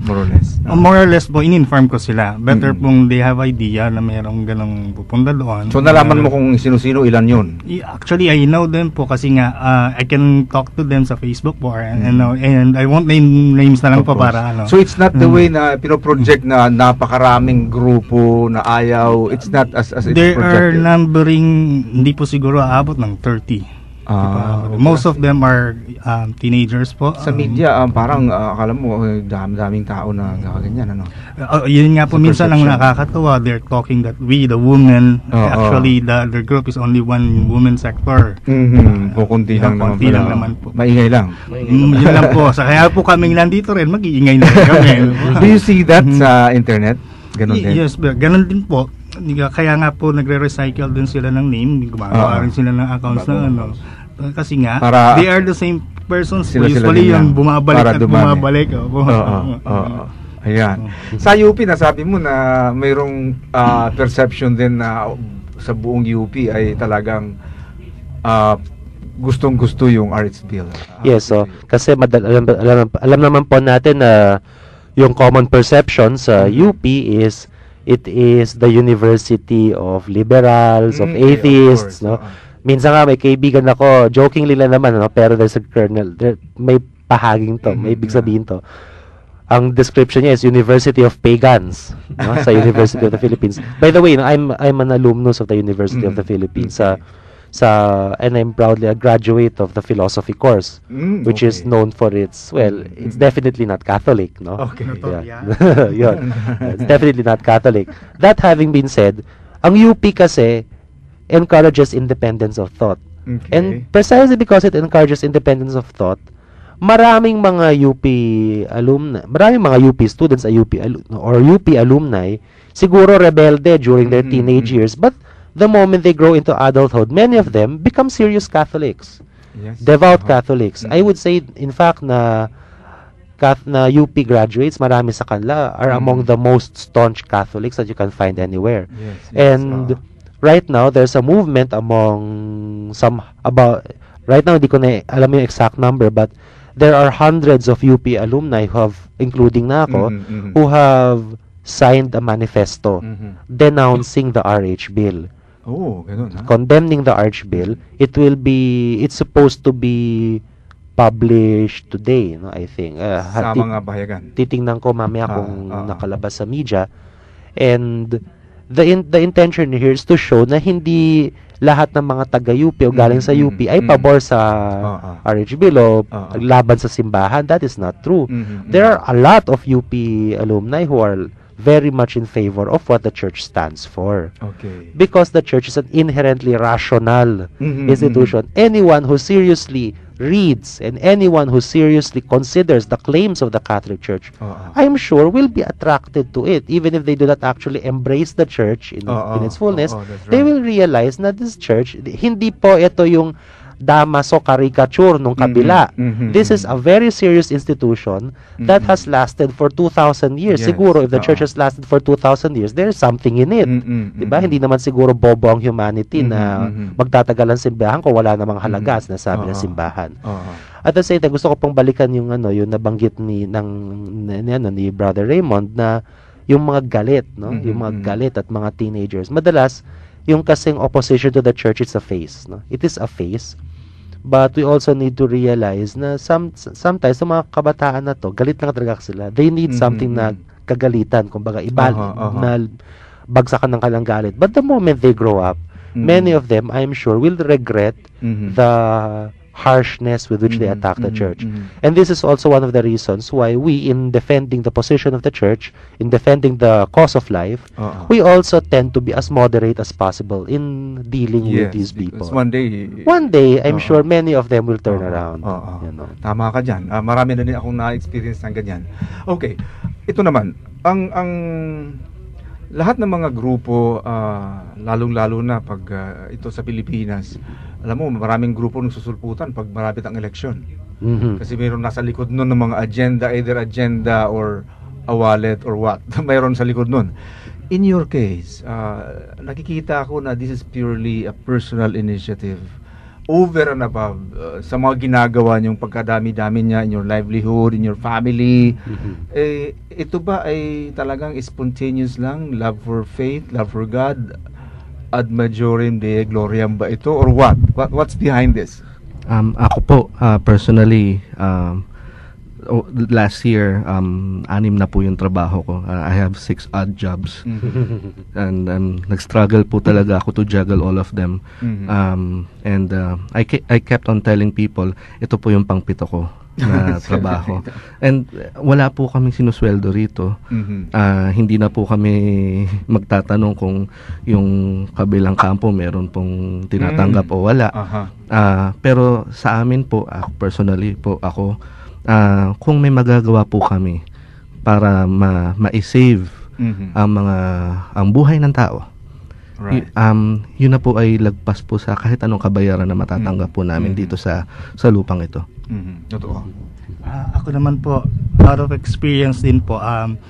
More or less. More or less po, in-inform ko sila. Better pong they have idea na mayroong ganong pupunta doon. So, nalaman mo kung sino-sino, ilan yun? Actually, I know them po kasi nga, I can talk to them sa Facebook po and I won't name names na lang po para So, it's not the way na pinoproject na napakaraming grupo na ayaw. It's not as it's There are projected. numbering, hindi po siguro aabot ng 30. Most of them are teenagers po. Sa media, parang akala mo daming tao na ganyan, ano? Yun nga po, Sa minsan ang perception. nakakatawa, they're talking that we, the women, actually the group is only one woman sector. Kunti lang naman Kunti lang naman po. Maingay lang. Yun lang po. Kaya po kaming nandito rin, mag-iingay na rin kami. Do you see that sa internet? Ganon din? Yes, ganon din po. Kaya nga po nagre-recycle din sila ng name, gumagawa rin sila ng accounts na kasi nga they are the same persons po, usually yung bumabalik at bumabalik. Ayan. Sa UP, nasabi mo na mayroong perception din na sa buong UP ay talagang gustong-gusto yung RH bill. Yes, so kasi alam naman po natin na yung common perception sa UP is it is the university of liberals, of atheists, of course, no? Minsan nga may kaibigan ako, jokingly lang naman, no? Pero there's a kernel, may pahaging to, may ibig sabihin to. Ang description niya is University of Pagans, no? Sa University of the Philippines. By the way, no, I'm an alumnus of the University of the Philippines, and I'm proudly a graduate of the philosophy course, which is known for its, it's definitely not Catholic, no? Okay. Yun. It's definitely not Catholic. That having been said, ang UP kasi encourages independence of thought. Okay. And precisely because it encourages independence of thought, maraming mga UP alumni, maraming mga UP students or UP alumni, siguro rebelde during their teenage years, but the moment they grow into adulthood, many of them become serious Catholics. Yes. Devout Catholics. I would say, in fact, na UP graduates, marami sa kanila are among the most staunch Catholics that you can find anywhere. Yes, And right now, there's a movement among right now, hindi ko na alam yung exact number, but there are hundreds of UP alumni who have, including na ako, who have signed a manifesto denouncing the RH bill. Oh, ganun, ha? Condemning the RH bill. It's supposed to be published today, no, I think. Sa mga bahayagan. Titingnan ko mamaya kung nakalabas sa media. And the intention here is to show na hindi lahat ng mga taga-UP o galing sa UP ay pabor sa RH bill o laban sa simbahan. That is not true. There are a lot of UP alumni who are very much in favor of what the church stands for. Okay. Because the church is an inherently rational institution. Anyone who seriously reads and anyone who seriously considers the claims of the Catholic Church, I'm sure will be attracted to it. Even if they do not actually embrace the church in its fullness, they will realize na this church, hindi po ito yung damas o caricature nung kabila. This is a very serious institution that has lasted for 2,000 years. Yes. Siguro if the church has lasted for 2,000 years, there's something in it. Diba? Hindi naman siguro bobo ang humanity na magtatagal ang simbahan kung wala namang halaga na sabi ng simbahan. At the same time, gusto ko pong balikan yung yung nabanggit ni Brother Raymond na yung mga galit, no? Yung mga galit at mga teenagers. Madalas yung kasing opposition to the church, it's a phase, no? It is a phase. But we also need to realize na sometimes sa mga kabataan na to, galit na talaga sila. They need something na kagalitan, kumbaga na bagsakan ng kalang galit. But the moment they grow up, many of them, I'm sure, will regret the harshness with which they attack the church. And this is also one of the reasons why we, in defending the position of the church, in defending the cause of life, we also tend to be as moderate as possible in dealing with these people. One day, I'm sure many of them will turn around. You know. Tama ka dyan. Marami na din akong na-experience ng ganyan. Okay, ito naman, ang lahat ng mga grupo, lalong-lalo na pag ito sa Pilipinas, alam mo, maraming grupo nagsusulputan pag malapit ang eleksyon. Kasi mayroon nasa likod nun ng mga agenda, either agenda or a wallet or what. Mayroon sa likod nun. In your case, nakikita ako na this is purely a personal initiative over and above sa mga ginagawa niyong pagkadami-dami niya in your livelihood, in your family. Ito ba ay talagang spontaneous lang? Love for faith, love for God, ad majorem Dei gloriam ba ito, or what? What's behind this? Ako po, personally, last year, 6 na po yung trabaho ko. I have 6 odd jobs. And nag-struggle po talaga ako to juggle all of them. And I kept on telling people, ito po yung pang-pito ko na trabaho. And wala po kaming sinusweldo rito. Hindi na po kami magtatanong kung yung kabilang kampo meron pong tinatanggap o wala. Pero sa amin po, personally po ako, kung may magagawa po kami para ma-save ang buhay ng tao, yun na po ay lagpas po sa kahit anong kabayaran na matatanggap po namin dito sa lupang ito. Totoo. Ako naman po, out of experience din po, 4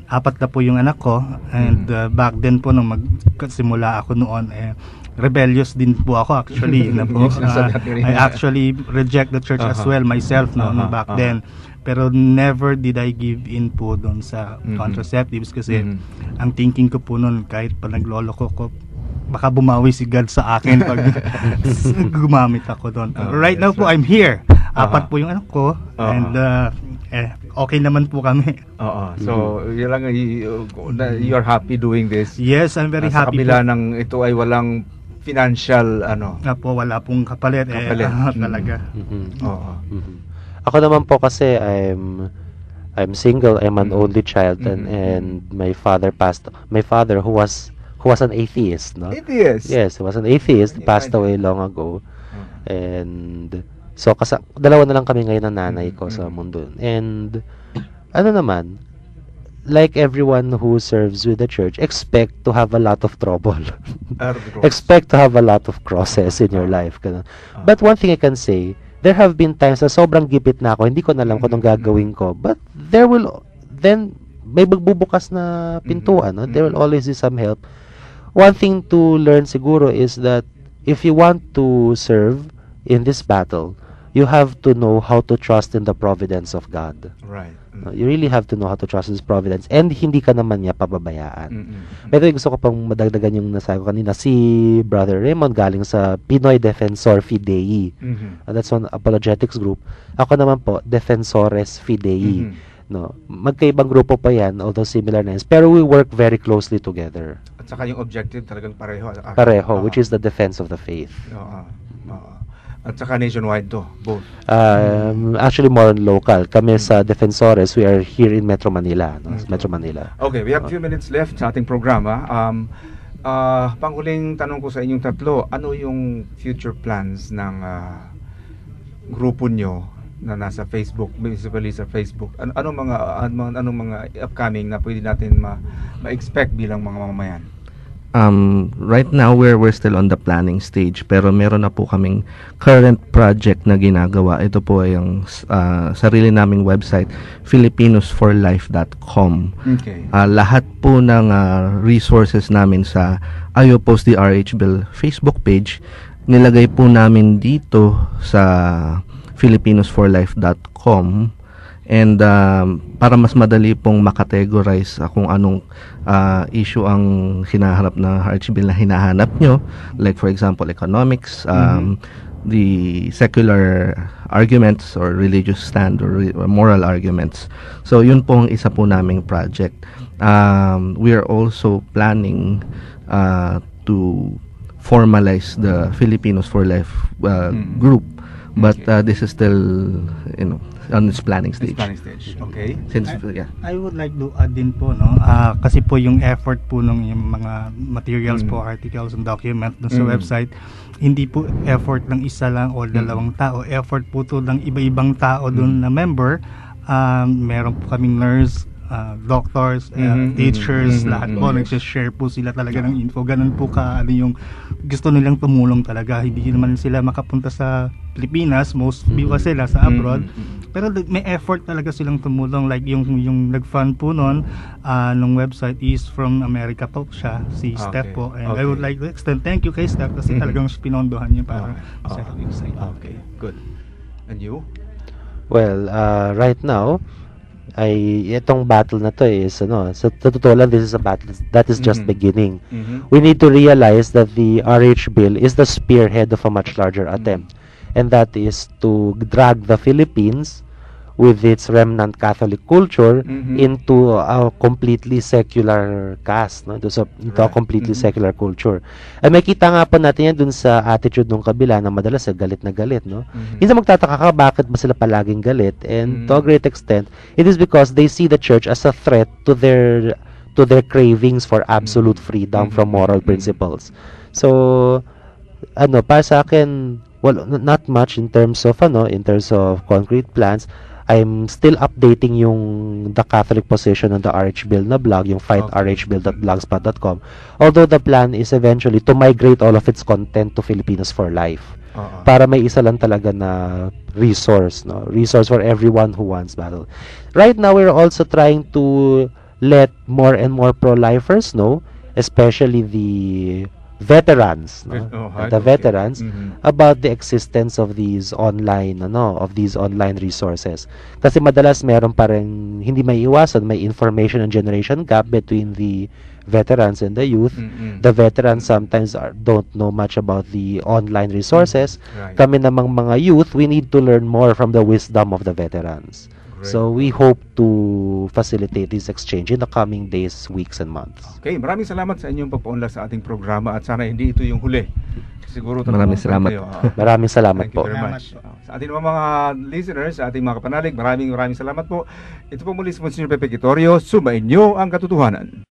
na po yung anak ko, and back then po nung magsimula ako noon, rebellious din po ako actually. I actually reject the church as well myself back then. Pero never did I give in po doon sa contraceptives kasi ang thinking ko po noon, kahit pa naglolo ko, baka bumawi si God sa akin pag gumamit ako doon. Right now po, I'm here. 4 po yung anak ko, and okay naman po kami. So, you're happy doing this? Yes, I'm very happy. Sa kabila ng ito ay walang financial po, wala pong kapalit. Talaga. Ako naman po kasi I'm single. I'm an only child, and my father passed. My father who was an atheist, no? Atheist. Yes, he was an atheist. Passed away long ago. And so dalawa na lang kami ngayon ng nanay ko sa mundo. And ano naman, like everyone who serves with the church, expect to have a lot of trouble. Expect to have a lot of crosses in your life. But one thing I can say, there have been times na sobrang gipit na ako, hindi ko na alam kung anong gagawin ko. But then may magbubukas na pintuan. No? There will always be some help. One thing to learn siguro is that if you want to serve in this battle, you have to know how to trust in the providence of God. Right. You really have to know how to trust His providence, and hindi ka naman niya pababayaan. Pero gusto ko pang madagdagan yung nasabi ko kanina, si Brother Raymond galing sa Pinoy Defensor Fidei. That's one apologetics group. Ako naman po, Defensores Fidei. No, magkaibang grupo pa yan, although similar names, pero we work very closely together. At saka yung objective talagang pareho. Which is the defense of the faith. At saka nationwide to, both. Actually more local. Kami sa Defensores, we are here in Metro Manila. Metro Manila. Okay, we have a few minutes left sa ating programa. Panghuling tanong ko sa inyong tatlo, ano yung future plans ng grupo nyo na nasa Facebook, basically sa Facebook? Anong mga upcoming na pwede natin ma-expect bilang mga mamamayan? Right now we're still on the planning stage, pero meron na po kaming current project na ginagawa. Ito po ay ang sarili naming website, filipinosforlife.com. Lahat po ng resources namin sa I Oppose the RH Bill Facebook page, nilagay po namin dito sa filipinosforlife.com. And para mas madali pong makategorize kung anong issue ang hinaharap na RH bill na hinahanap nyo, like for example economics, the secular arguments or religious stand or moral arguments. So yun po ang isa po naming project. We are also planning to formalize the Filipinos for Life group, but this is still, on its planning stage. Okay. Since I would like to add din po, no, kasi po yung effort po ng yung mga materials po, articles and documents dun sa website, hindi po effort ng isa lang o dalawang tao, effort po to ng iba-ibang tao dun na member. Meron po kaming nurse, doctors, teachers, lahat po nagsishare po sila talaga ng info. Ganun po yung gusto nilang tumulong talaga. Hindi naman sila makapunta sa Pilipinas, most viewers sila sa abroad, pero may effort talaga silang tumulong. Like yung nag-fund po nun nung website is from America po siya, si Steph po, and I would like to extend thank you kay Steph kasi talagang pinondohan niya para sa website. Okay, good. And you? Well, right now, itong battle na to is sa totoo lang, this is a battle that is just beginning. We need to realize that the RH bill is the spearhead of a much larger attempt, and that is to drag the Philippines with its remnant Catholic culture into a completely secular caste, no? Into a completely secular culture. Ay makita nga po natin yan dun sa attitude ng kabila na madalas galit na galit, no? Minsan magtataka ka bakit ba sila palaging galit, and to a great extent it is because they see the church as a threat to their cravings for absolute freedom from moral principles. So para sa akin, well, not much in terms of concrete plans. I'm still updating the Catholic position on the RH Bill na blog, yung fightrhbill.blogspot.com. Although the plan is eventually to migrate all of its content to Filipinos for Life. Para may isa lang talaga na resource for everyone who wants battle. Right now, we're also trying to let more and more pro-lifers know, especially the veterans, about the existence of these online resources. Kasi madalas meron pa rin hindi maiiwasan, may information and generation gap between the veterans and the youth. The veterans sometimes don't know much about the online resources. Kami namang mga youth, we need to learn more from the wisdom of the veterans. So we hope to facilitate this exchange in the coming days, weeks, and months. Okay, maraming salamat sa inyong pagpaunlak sa ating programa at sana hindi ito yung huli. Siguro maraming salamat. Maraming salamat po. Thank you very much. Sa ating mga listeners, sa ating mga kapanalig, maraming salamat po. Ito po muli si Monsignor Pepe Quitorio, sumainyo ang katotohanan.